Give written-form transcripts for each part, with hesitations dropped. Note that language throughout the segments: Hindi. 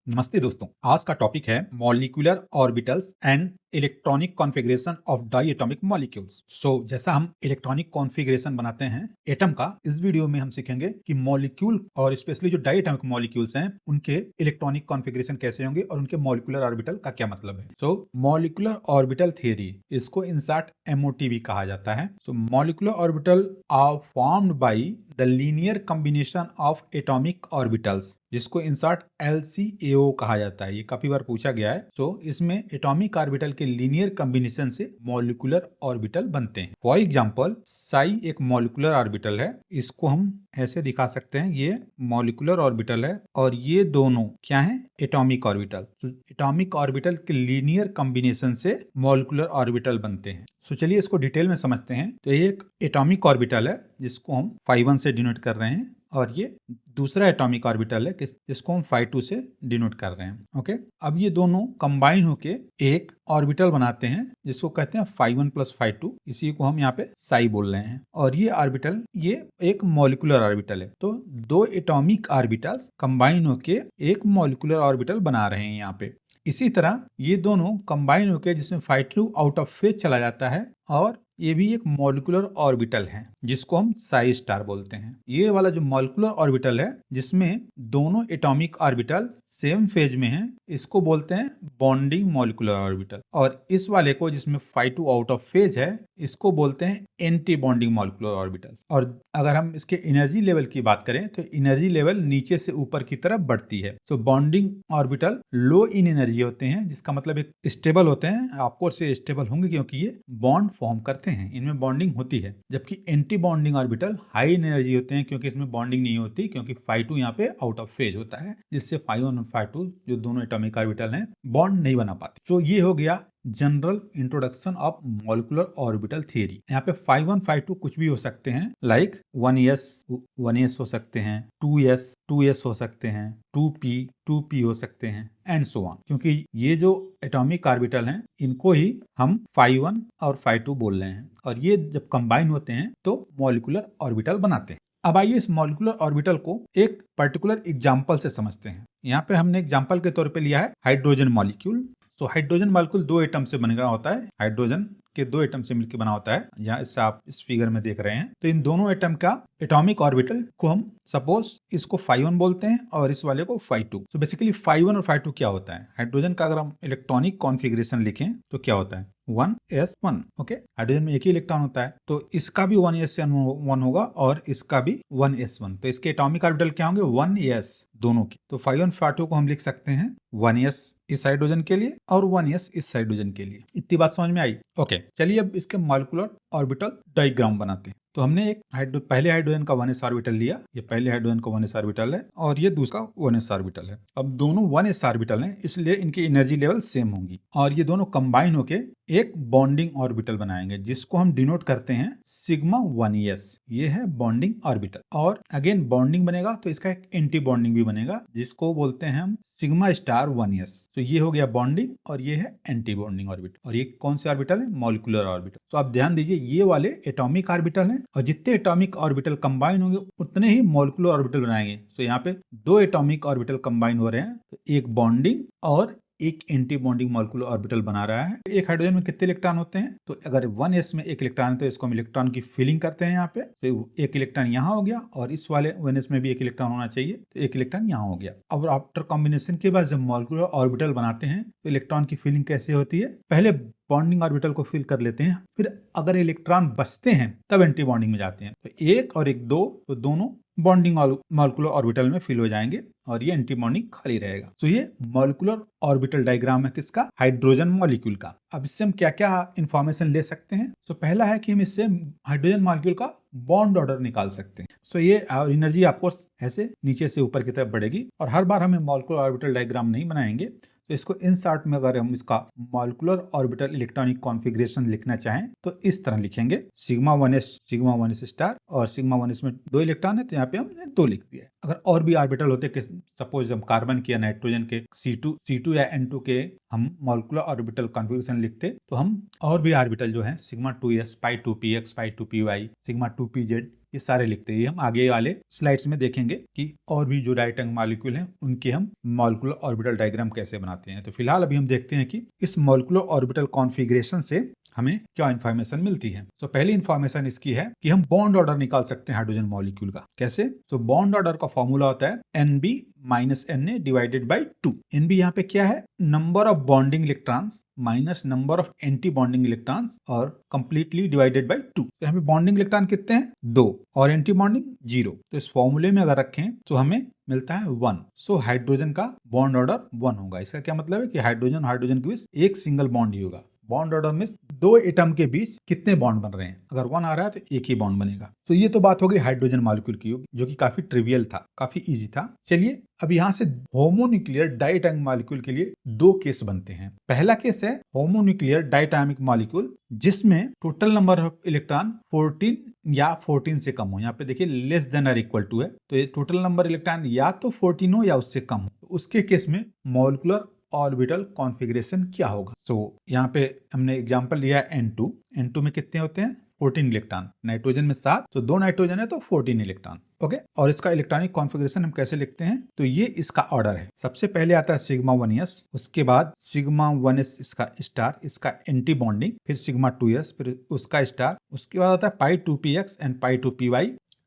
नमस्ते दोस्तों, आज का टॉपिक है molecular orbitals and electronic configuration of diatomic molecules. जैसा हम इलेक्ट्रॉनिक कॉन्फ़िगरेशन बनाते हैं एटम का, इस वीडियो में हम सीखेंगे कि मॉलिक्यूल और स्पेशली जो डायटोमिक मॉलिक्यूल्स हैं उनके इलेक्ट्रॉनिक कॉन्फ़िगरेशन कैसे होंगे और उनके मॉलिक्यूलर ऑर्बिटल का क्या मतलब है। मॉलिक्यूलर ऑर्बिटल थियरी, इसको इन शॉर्ट MOT भी कहा जाता है। Molecular orbital are formed by the linear combination of atomic orbitals, जिसको इन शॉर्ट LCAO कहा जाता है। ये काफी बार पूछा गया है। इसमें एटॉमिक ऑर्बिटल के लीनियर कॉम्बिनेशन से मॉलिक्यूलर ऑर्बिटल बनते हैं। फॉर एग्जांपल, साई एक मॉलिक्यूलर ऑर्बिटल है। इसको हम ऐसे दिखा सकते हैं, ये मॉलिक्यूलर ऑर्बिटल है और ये दोनों क्या है, एटॉमिक ऑर्बिटल। एटॉमिक ऑर्बिटल के लीनियर कॉम्बिनेशन से मॉलिक्यूलर ऑर्बिटल बनते हैं। चलिए इसको डिटेल में समझते हैं। तो ये एक एटॉमिक ऑर्बिटल है जिसको हम phi 1 से डिनोट कर रहे हैं, और ये दूसरा एटॉमिक ऑर्बिटल है जिसको हम phi 2 से डिनोट कर रहे हैं। ओके, अब ये दोनों कंबाइन होके एक ऑर्बिटल बनाते हैं जिसको कहते हैं phi 1 प्लस phi 2। इसी को हम यहाँ पे साई बोल रहे हैं। और ये ऑर्बिटल, ये एक मॉलिक्यूलर ऑर्बिटल है। तो दो एटॉमिक ऑर्बिटल्स कंबाइन होके एक मॉलिक्यूलर ऑर्बिटल बना रहे हैं यहाँ पे। इसी तरह ये दोनों कंबाइन होकर जिसमें phi 2 आउट ऑफ फेज चला जाता है, और ये भी एक मॉलिक्यूलर ऑर्बिटल है जिसको हम साई स्टार बोलते हैं। ये वाला जो मॉलिक्यूलर ऑर्बिटल है जिसमें दोनों एटॉमिक ऑर्बिटल सेम फेज में हैं, इसको बोलते हैं बॉन्डिंग मॉलिक्यूलर ऑर्बिटल। और इस वाले को जिसमें phi 2 आउट ऑफ फेज है, इसको बोलते हैं एंटी बॉन्डिंग मॉलिक्यूलर ऑर्बिटल। और अगर हम इसके एनर्जी लेवल की बात करें तो एनर्जी लेवल नीचे से ऊपर की तरफ बढ़ती है। बॉन्डिंग ऑर्बिटल लो इन एनर्जी होते हैं, जिसका मतलब एक स्टेबल होते हैं। आपको से स्टेबल होंगे क्योंकि ये बॉन्ड फॉर्म करते हैं, इनमें बॉन्डिंग होती है। जबकि anti bonding orbital high in energy होते हैं क्योंकि इसमें बॉन्डिंग नहीं होती, क्योंकि phi 2 यहाँ पे आउट ऑफ फेज होता है, जिससे phi 1 और phi 2 जो दोनों एटॉमिक ऑर्बिटल हैं बॉन्ड नहीं बना पाते। ये हो गया general introduction of molecular orbital theory. यहाँ पे phi 1 phi 2 कुछ भी हो सकते हैं, लाइक 1s हो सकते हैं, 2s हो सकते हैं, 2p हो सकते हैं, एंड सो ऑन। क्योंकि ये जो एटॉमिक ऑर्बिटल हैं इनको ही हम phi 1 और phi 2 बोल रहे हैं, और ये जब कंबाइन होते हैं तो मॉलिक्यूलर ऑर्बिटल बनाते हैं। अब आइए इस मॉलिक्यूलर ऑर्बिटल को एक पर्टिकुलर एग्जांपल से समझते हैं। यहाँ पे हमने एग्जांपल के तौर पे लिया है हाइड्रोजन मॉलिक्यूल। हाइड्रोजन मॉलिक्यूल दो एटम से बना होता है। हाइड्रोजन के दो एटम से मिलकर बना होता है, जहाँ इससे आप इस फिगर में देख रहे हैं। तो इन दोनों एटम का एटॉमिक ऑर्बिटल को हम सपोज इसको phi 1 बोलते हैं और इस वाले को phi 2। बेसिकली phi 1 और phi 2 क्या होता है, हाइड्रोजन का अगर हम इलेक्ट्रॉनिक कॉन्फ़िगरेशन लिखें तो क्या होता है, 1s1। ओके, हाइड्रोजन में एक ही इलेक्ट्रॉन होता है, तो इसका भी 1s1 होगा और इसका भी 1s1। तो इसके एटॉमिक ऑर्बिटल क्या होंगे, 1s दोनों की। तो phi 1 phi 2 को हम लिख सकते हैं 1s इस हाइड्रोजन के लिए और 1s इस हाइड्रोजन के लिए। इतनी बात समझ में आई। ओके, चलिए अब इसके मॉलिक्यूलर ऑर्बिटल डायग्राम बनाते हैं। तो हमने एक पहले हाइड्रोजन का 1s ऑर्बिटल लिया, ये पहले हाइड्रोजन का 1s ऑर्बिटल है और ये दूसरा 1s ऑर्बिटल है। अब दोनों 1s ऑर्बिटल हैं, इसलिए इनकी एनर्जी लेवल सेम होंगी और ये दोनों कंबाइन होके एक बॉन्डिंग ऑर्बिटल बनाएंगे जिसको हम डिनोट करते हैं सिग्मा 1s। ये है बॉन्डिंग ऑर्बिटल। और अगेन बॉन्डिंग बनेगा तो इसका एक एंटी बॉन्डिंग भी बनेगा जिसको बोलते हैं हम सिग्मा स्टार 1s। तो ये हो गया बॉन्डिंग और ये है एंटी बॉन्डिंग ऑर्बिटल। और ये कौन से ऑर्बिटल है, मॉलिक्यूलर ऑर्बिटल। तो आप ध्यान दीजिए, ये वाले एटॉमिक ऑर्बिटल हैं और जितने एटॉमिक ऑर्बिटल कंबाइन होंगे उतने ही मॉलिक्यूलर ऑर्बिटल बनाएंगे। तो यहाँ पे दो एटॉमिक ऑर्बिटल कंबाइन हो रहे हैं, तो एक बॉन्डिंग और एक एंटी बॉन्डिंग मॉलिक्यूलर ऑर्बिटल बना रहा है। एक हाइड्रोजन में कितने इलेक्ट्रॉन होते हैं, तो अगर 1s में एक इलेक्ट्रॉन है तो इसको हम इलेक्ट्रॉन की फिलिंग करते हैं यहाँ पे। तो एक इलेक्ट्रॉन यहाँ हो गया और इस वाले 1s में भी एक इलेक्ट्रॉन होना चाहिए, तो एक इलेक्ट्रॉन यहाँ हो गया। अब आफ्टर कॉम्बिनेशन के बाद जब मॉलिक्यूलर ऑर्बिटल बनाते हैं तो इलेक्ट्रॉन की फिलिंग कैसे होती है, पहले बॉन्डिंग ऑर्बिटल को फिल कर लेते हैं, फिर अगर इलेक्ट्रॉन बचते हैं तब एंटी बॉन्डिंग में जाते हैं। तो एक और एक दो, तो दोनों बॉन्डिंग मॉलिक्यूलर ऑर्बिटल में फिल हो जाएंगे और ये एंटी बॉन्डिंग खाली रहेगा। तो ये मॉलिक्यूलर ऑर्बिटल डायग्राम है किसका, हाइड्रोजन मॉलिक्यूल का। अब इससे हम क्या क्या इंफॉर्मेशन ले सकते हैं, तो पहला है कि हम इससे हाइड्रोजन मॉलिक्यूल का बॉन्ड ऑर्डर निकाल सकते हैं। ये एनर्जी आपको ऐसे नीचे से ऊपर की तरफ बढ़ेगी। और हर बार हमें मॉलिक्यूलर ऑर्बिटल डायग्राम नहीं बनाएंगे, तो इसको इन शॉर्ट में अगर हम इसका मॉलिक्यूलर ऑर्बिटल इलेक्ट्रॉनिक कॉन्फ़िगरेशन लिखना चाहें तो इस तरह लिखेंगे, सिग्मा 1s स्टार, और सिग्मा 1s में दो इलेक्ट्रॉन है तो यहाँ पे हमने दो लिख दिया है। अगर और भी ऑर्बिटल होते, सपोज हम कार्बन के या नाइट्रोजन के C2 या N2 के हम मॉलिक्यूलर ऑर्बिटल कॉन्फ़िगरेशन लिखते तो हम और भी ऑर्बिटल जो है sigma 2s, pi 2px, pi 2py, sigma 2pz, ये सारे लिखते हैं। ये हम आगे वाले स्लाइड्स में देखेंगे कि और भी जो डायटोमिक मॉलिक्यूल हैं उनके हम मॉलिक्यूलर ऑर्बिटल डायग्राम कैसे बनाते हैं। तो फिलहाल अभी हम देखते हैं कि इस मॉलिक्यूलर ऑर्बिटल कॉन्फ़िगरेशन से हमें क्या इन्फॉर्मेशन मिलती है। तो पहली इन्फॉर्मेशन इसकी है कि हम बॉन्ड ऑर्डर निकाल सकते हैं हाइड्रोजन मॉलिक्यूल का। कैसे? तो बॉन्ड ऑर्डर का फॉर्मूला होता है Nb minus Na divided by 2। Nb यहाँ पे क्या है? Number of bonding electrons minus number of anti bonding electrons और कंप्लीटली डिवाइडेड बाई 2। तो यहाँ पे बॉन्डिंग इलेक्ट्रॉन कितने हैं? 2 और एंटी बॉन्डिंग 0। तो इस फॉर्मूले में अगर रखें तो हमें मिलता है 1। सो हाइड्रोजन का बॉन्ड ऑर्डर 1 होगा। इसका क्या मतलब है कि हाइड्रोजन हाइड्रोजन के बीच एक सिंगल बॉन्ड ही होगा। बॉन्ड ऑर्डर में दो एटम के बीच कितने बॉन्ड बन रहे हैं? अगर 1 आ रहा है तो एक ही बॉन्ड बनेगा। तो ये तो बात हो गई हाइड्रोजन मॉलिक्यूल की, जो कि काफी ट्रिवियल था, काफी इजी था। चलिए अब यहाँ से होमोन्यूक्लियर डायटोमिक मॉलिक्यूल के लिए दो केस बनते हैं। पहला केस है होमोन्यूक्लियर डायटोमिक मॉलिक्यूल जिसमें टोटल नंबर ऑफ इलेक्ट्रॉन 14 या 14 से कम हो। यहाँ पे देखिए लेस देन और इक्वल टू है, तो ये टोटल नंबर इलेक्ट्रॉन या तो 14 हो या उससे कम हो। उसके केस में मॉलिक्यूलर ऑर्बिटल कॉन्फ़िगरेशन क्या होगा? सो यहाँ पे हमने एग्जांपल लिया है N2। N2 में कितने होते हैं? 14 इलेक्ट्रॉन। नाइट्रोजन में 7, तो 2 नाइट्रोजन है तो 14 इलेक्ट्रॉन। ओके, और इसका इलेक्ट्रॉनिक कॉन्फ़िगरेशन हम कैसे लिखते हैं? तो ये इसका ऑर्डर है। सबसे पहले आता है सिग्मा 1s, उसके बाद सिग्मा 1s इसका स्टार, इसका एंटी बॉन्डिंग, फिर सिग्मा 2s, फिर उसका स्टार, उसके बाद आता है पाई 2px and pi 2py,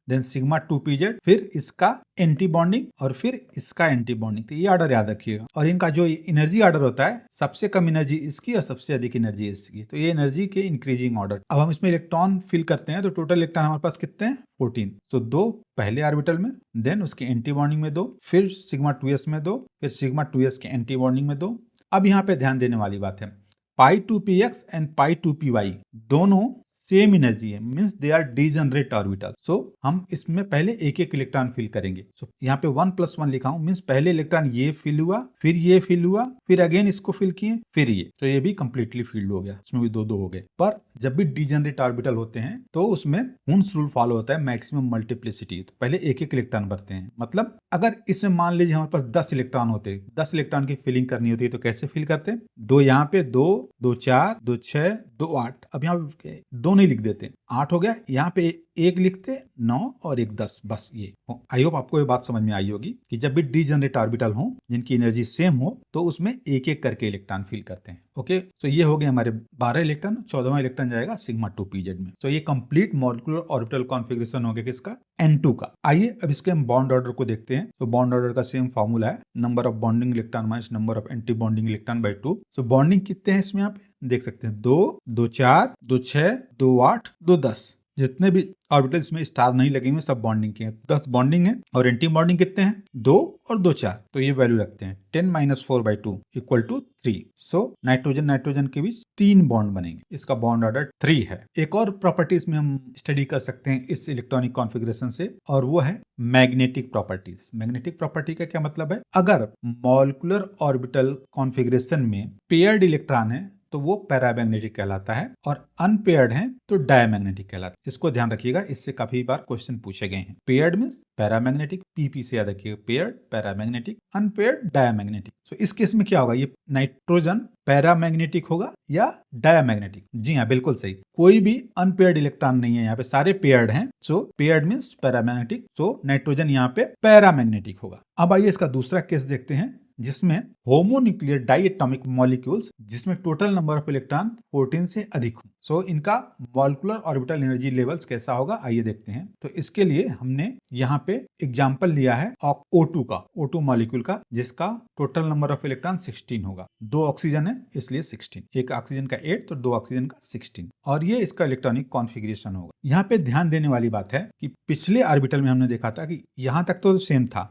then sigma 2pz, फिर इसका एंटी बॉन्डिंग और फिर इसका एंटी बॉन्डिंग। तो ये ऑर्डर याद रखिएगा। और इनका जो एनर्जी ऑर्डर होता है, सबसे कम एनर्जी इसकी और सबसे अधिक एनर्जी इसकी। तो ये एनर्जी के इंक्रीजिंग ऑर्डर। अब हम इसमें इलेक्ट्रॉन फिल करते हैं तो टोटल इलेक्ट्रॉन हमारे पास कितने हैं? 14। सो 2 पहले ऑर्बिटल में, देन उसके एंटी बॉन्डिंग में 2, फिर सिग्मा 2s में 2, फिर सिग्मा 2s के एंटी बॉन्डिंग में 2। अब यहाँ पे ध्यान देने वाली बात है, पाई 2px एंड पाई 2py दोनों सेम एनर्जी है, means they are degenerate orbital. So हम इसमें पहले एक एक इलेक्ट्रॉन फिल करेंगे। सो यहाँ पे 1 + 1 लिखा हूं, मींस पहले इलेक्ट्रॉन ये फिल हुआ, फिर ये फिल हुआ, फिर अगेन इसको फिल किए, फिर ये, तो ये भी कंप्लीटली फिल्ड हो गया। इसमें भी 2-2 हो गए। पर जब भी डीजनरेट ऑर्बिटल होते हैं तो उसमें हुन्स रूल फॉलो होता है, मैक्सिमम मल्टीप्लिसिटी। तो पहले एक एक इलेक्ट्रॉन भरते हैं। मतलब अगर इसमें मान लीजिए हमारे पास 10 इलेक्ट्रॉन होते, 10 इलेक्ट्रॉन की फिलिंग करनी होती है तो कैसे फिल करते? 2 यहाँ पे, 2 2 4 2 6 2 8। अब यहाँ पे 2 नहीं लिख देते, 8 हो गया। यहाँ पे 1 लिखते, 9 और 1 10, बस ये। आई होप आपको ये बात समझ में आई होगी कि जब भी डीजनरेट ऑर्बिटल हो जिनकी एनर्जी सेम हो तो उसमें एक एक करके इलेक्ट्रॉन फिल करते हैं। ओके, तो ये हो गए हमारे 12 इलेक्ट्रॉन। 14वां इलेक्ट्रॉन जाएगा सिग्मा 2pz में। तो ये कंप्लीट मॉलिक्यूलर ऑर्बिटल कॉन्फ़िगरेशन हो गया किसका? N2 का। आइए अब इसके हम बॉन्ड ऑर्डर को देखते हैं। तो बॉन्ड ऑर्डर का सेम फॉर्मूला है, number of bonding electron minus number of anti bonding electron by 2। तो बॉन्डिंग कितने हैं इसमें? यहाँ पे देख सकते हैं 2 2 4 2 6 2 8 2 10। जितने भी ऑर्बिटल्स में स्टार नहीं लगे हुए सब बॉन्डिंग के हैं। 10 बॉन्डिंग है। और एंटी बॉन्डिंग कितने हैं? 2 और 2 4। तो ये वैल्यू रखते हैं 10 - 4/2 = 3। सो नाइट्रोजन नाइट्रोजन के बीच 3 बॉन्ड बनेंगे। इसका बॉन्ड ऑर्डर 3 है। एक और प्रॉपर्टीज में हम स्टडी कर सकते हैं इस इलेक्ट्रॉनिक कॉन्फ़िगरेशन से, और वो है मैग्नेटिक प्रॉपर्टीज। मैग्नेटिक प्रॉपर्टी का क्या मतलब है? अगर मॉलिक्यूलर ऑर्बिटल कॉन्फ़िगरेशन में पेयर्ड इलेक्ट्रॉन है तो वो पैरामैग्नेटिक कहलाता है, और अनपेयर्ड है तो डायमैग्नेटिक कहलाता है। इसको ध्यान रखिएगा, इससे काफी बार क्वेश्चन पूछे गए हैं। पेयर्ड मींस पैरामैग्नेटिक, पीपी से याद रखिएगा, पेयर्ड पैरामैग्नेटिक, अनपेयर्ड डायमैग्नेटिक। तो इस केस में क्या होगा? ये नाइट्रोजन पैरामैग्नेटिक होगा या डायमैग्नेटिक? जी हाँ, बिल्कुल सही। कोई भी अनपेयर्ड इलेक्ट्रॉन नहीं है, यहाँ पे सारे पेयर्ड हैं। So paired means paramagnetic, so nitrogen यहाँ पे पैरामैग्नेटिक होगा। अब आइए इसका दूसरा केस देखते हैं जिसमें होमोन्यूक्लियर डायटोमिक मॉलिक्यूल्स जिसमें टोटल नंबर ऑफ इलेक्ट्रॉन 14 से अधिक हो। सो इनका मॉलिक्यूलर ऑर्बिटल एनर्जी लेवल्स कैसा होगा, आइए देखते हैं। तो इसके लिए हमने यहाँ पे एग्जांपल लिया है O2 का, O2 मॉलिक्यूल का, जिसका टोटल नंबर ऑफ इलेक्ट्रॉन 16 होगा। 2 ऑक्सीजन है इसलिए 16, एक ऑक्सीजन का 8 तो 2 ऑक्सीजन का 16, और ये इसका इलेक्ट्रॉनिक कॉन्फ़िगरेशन होगा। यहाँ पे ध्यान देने वाली बात है कि पिछले ऑर्बिटल में हमने देखा था कि यहाँ तक तो सेम था,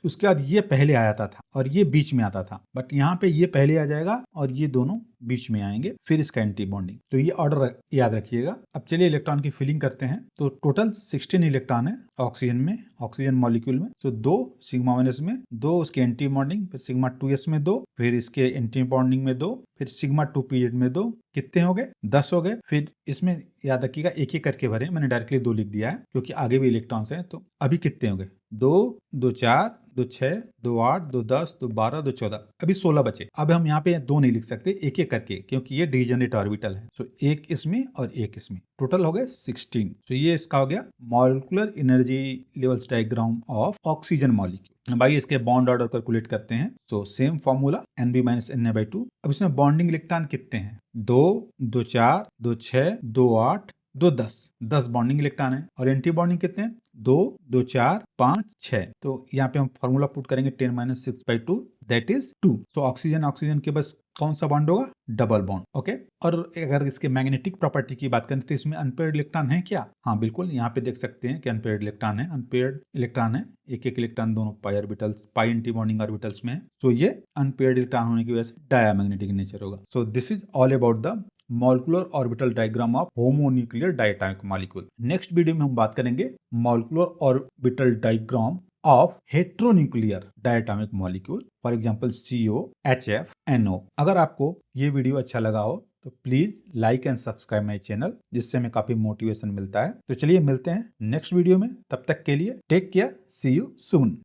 उसके बाद ये पहले आ जाता था और ये बीच में आता था, बट यहाँ पे ये पहले आ जाएगा और ये दोनों बीच में आएंगे, फिर इसका एंटी बॉन्डिंग। तो ये ऑर्डर याद रखिएगा। अब चलिए इलेक्ट्रॉन की फिलिंग करते हैं। तो टोटल 16 इलेक्ट्रॉन है ऑक्सीजन में, ऑक्सीजन मॉलिक्यूल में। तो 2 सिग्मा 1s में, 2 उसके एंटी बॉन्डिंग, फिर सिग्मा 2s में 2, फिर इसके एंटी बॉन्डिंग में 2, फिर सिग्मा 2pz में 2। कितने हो गए? 10 हो गए। फिर इसमें याद रखिएगा एक एक करके भरे, मैंने डायरेक्टली 2 लिख दिया है क्योंकि आगे भी इलेक्ट्रॉन्स हैं। तो अभी कितने हो गए? 2 2 4 2 6, 2 8, 2 10, 2 12, 2 14, अभी 16 बचे। अब हम यहाँ पे 2 नहीं लिख सकते, एक एक करके, क्योंकि ये डिजेनरेट ऑर्बिटल है। सो एक इसमें और एक इसमें, टोटल हो गए 16। तो ये इसका हो गया molecular energy levels diagram of oxygen molecule. भाई इसके बॉन्ड ऑर्डर कैलकुलेट करते हैं। So same formula Nb - Na/2। अब इसमें बॉन्डिंग इलेक्ट्रॉन कितने हैं? 2, 2 4, 2 6, 2 8, 2 10, 10 बॉन्डिंग इलेक्ट्रॉन है। और एंटी बॉन्डिंग कितने हैं? 2, 2 4, 5, 6। तो यहाँ पे हम फॉर्मूला पुट करेंगे 10 - 6/2, that is 2। So oxygen oxygen के बस कौन सा बॉन्ड होगा? Double bond. ओके। और अगर इसके मैग्नेटिक प्रॉपर्टी की बात करें तो इसमें अनपेयर्ड इलेक्ट्रॉन है क्या? हाँ बिल्कुल, यहाँ पे देख सकते हैं कि अनपेयर्ड इलेक्ट्रॉन है। अनपेयर्ड इलेक्ट्रॉन है, एक एक इलेक्ट्रॉन दोनों पाई ऑर्बिटल्स, पाई एंटी बॉन्डिंग ऑर्बिटल्स में है। सो ये अनपेयर्ड इलेक्ट्रॉन होने की वजह से डायमैग्नेटिक नेचर होगा। So this is all about the molecular orbital diagram of homonuclear diatomic molecule. Next video में हम बात करेंगे molecular orbital diagram of heteronuclear diatomic molecule, for example CO, HF, NO। अगर आपको ये वीडियो अच्छा लगा हो तो please like and subscribe my channel, जिससे हमें काफी मोटिवेशन मिलता है। तो चलिए मिलते हैं नेक्स्ट वीडियो में, तब तक के लिए take care, see you soon.